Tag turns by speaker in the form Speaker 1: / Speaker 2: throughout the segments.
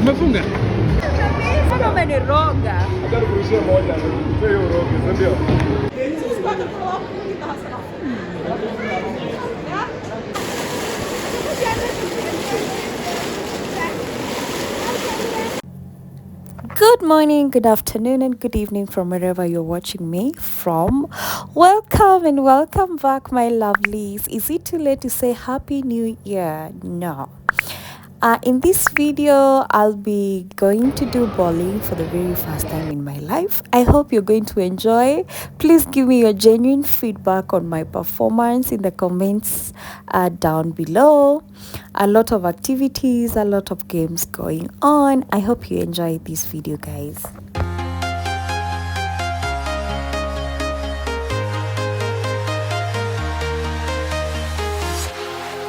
Speaker 1: Umefunga?
Speaker 2: Kama umeniroga.
Speaker 1: Nataka kurushia moja. Hiyo uroge, ndio.
Speaker 3: Good morning, good afternoon, and good evening from wherever you're watching me from. Welcome and welcome back, my lovelies. Is it too late to say Happy New Year? No. In this video, I'll be going to do bowling for the very first time in my life. I hope you're going to enjoy. Please give me your genuine feedback on my performance in the comments down below. A lot of activities, a lot of games going on. I hope you enjoy this video, guys.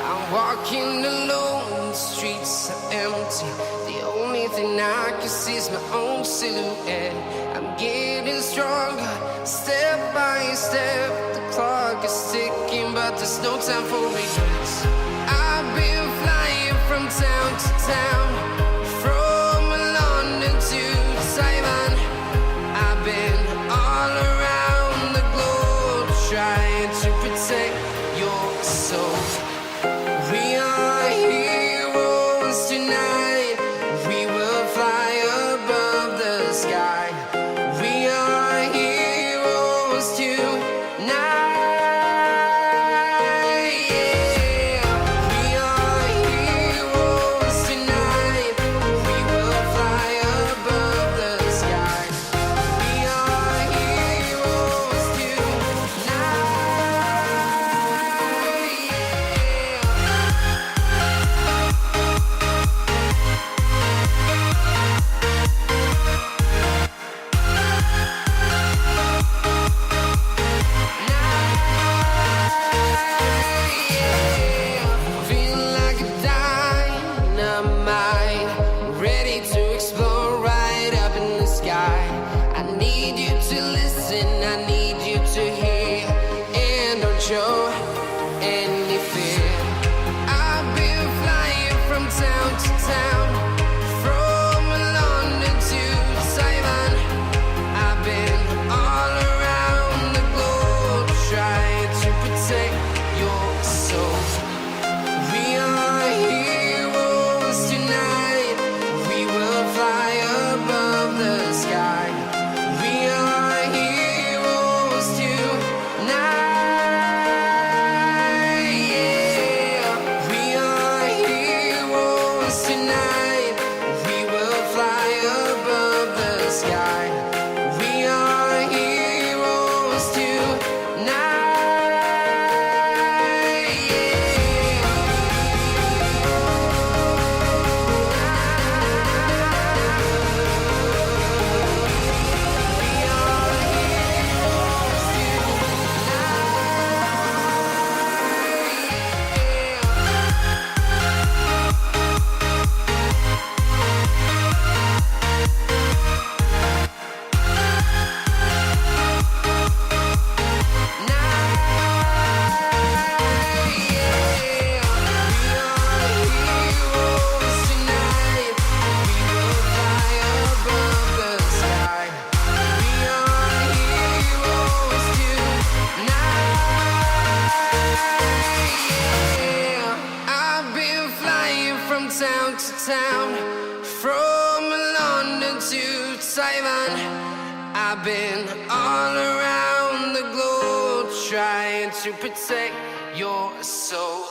Speaker 4: I'm walking alone, the streets are empty. The only thing I can see is my own silhouette. I'm getting stronger, step by step. The clock is ticking, but there's no time for regrets. I've been flying from town to town, from London to Taiwan. I've been all around the globe trying to protect your soul. We are heroes tonight. We will fly above the sky. We are heroes tonight. Town to town, from London to Taiwan. I've been all around the globe trying to protect your soul.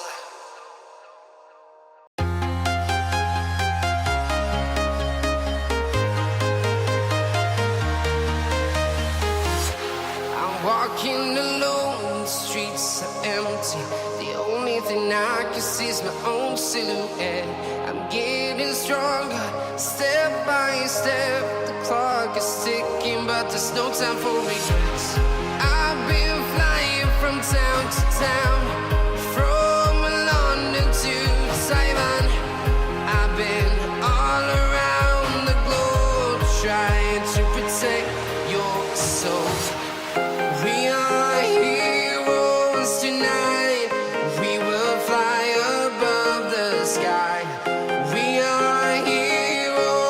Speaker 4: I'm walking alone, the streets are empty. The only thing I can see is my own silhouette. I'm getting stronger, step by step. The clock is ticking, but there's no time for regrets. I've been flying from town to town, from London to Taiwan. I've been all around the globe trying to protect your soul. We are heroes tonight. We will fly above the sky. We are heroes.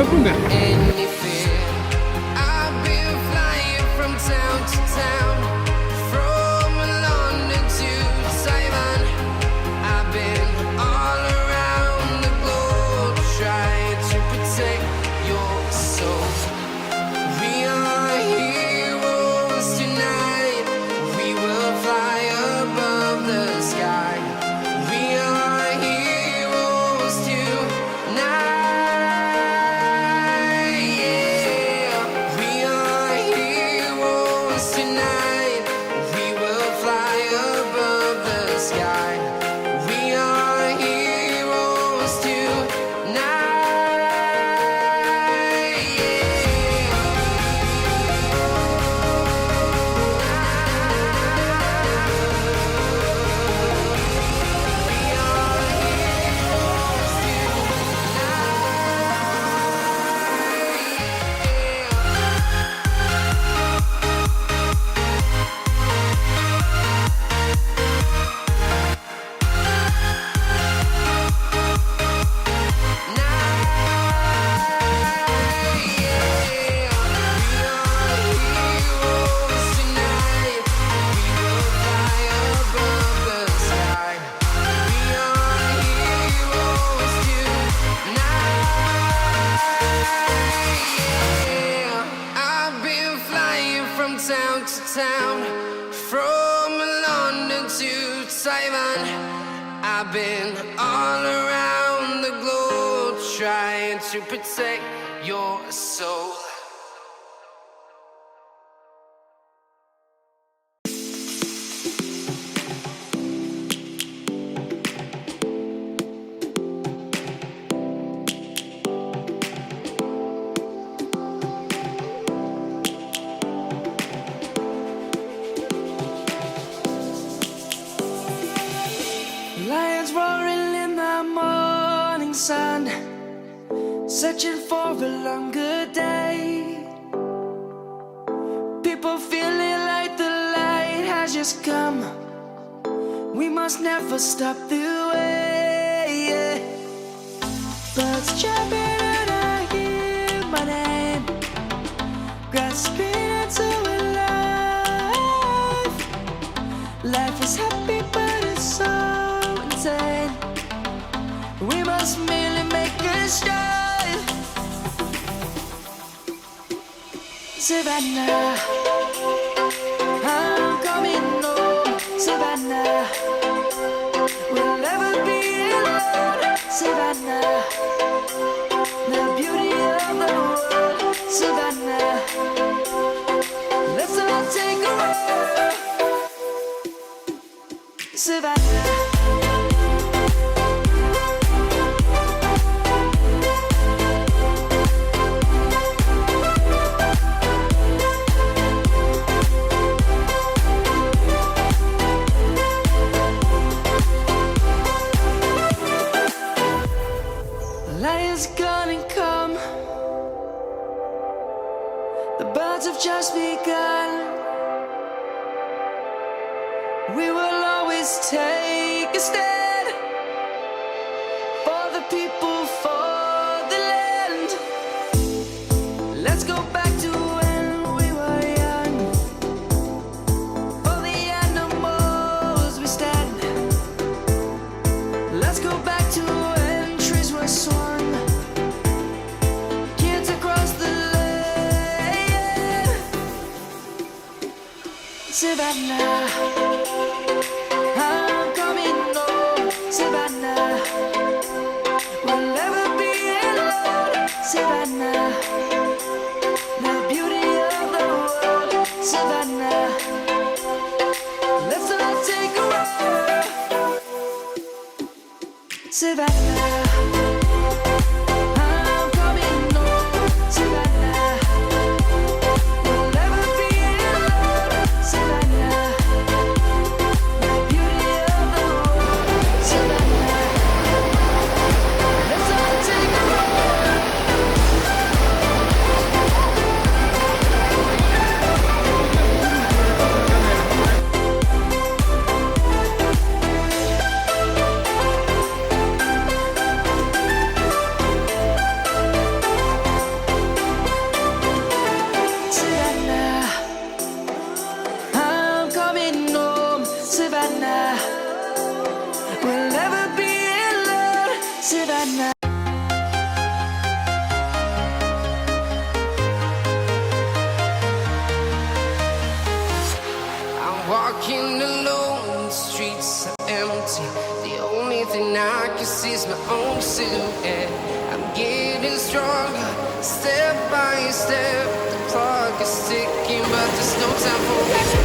Speaker 1: Hakuna.
Speaker 4: any fear. I've been flying from town to town, from London to Taiwan. I've been all around the globe trying to protect your soul. We are heroes tonight. We will fly above the sky. We are heroes tonight. Yeah. We are heroes tonight. We will fly above the sky. We are heroes tonight. I've been flying from town to town, from London to Taiwan. I've been all around the globe trying to protect your soul.
Speaker 5: Lions roaring in the morning sun, searching for a longer day. People feeling like the light has just come. We must never stop the way. Birds chirping and I hear my name, grasping into a life. Life is happy but it's so insane. We must merely make a start. Savannah, I'm coming home. Savannah, we'll never be alone. Savannah, the beauty of the world. Savannah, let's all take a ride. Savannah. Lion's gonna come. The birds have just begun. We will always take a stand for the people, for the land. Let's go back to when we were young. For the animals we stand. Let's go back to when trees were swung. Kids across the land. Savannah, I'm coming home. Savannah, we'll never be alone. Savannah, the beauty of the world. Savannah, let's all take a ride. Savannah, I'm coming home. Savannah, we'll never be alone. Savannah, the beauty of the world. Savannah, let's all take a ride.
Speaker 4: alone, the streets are empty. The only thing I can see is my own silhouette. I'm getting stronger, step by step. The clock is ticking, but there's no time for me.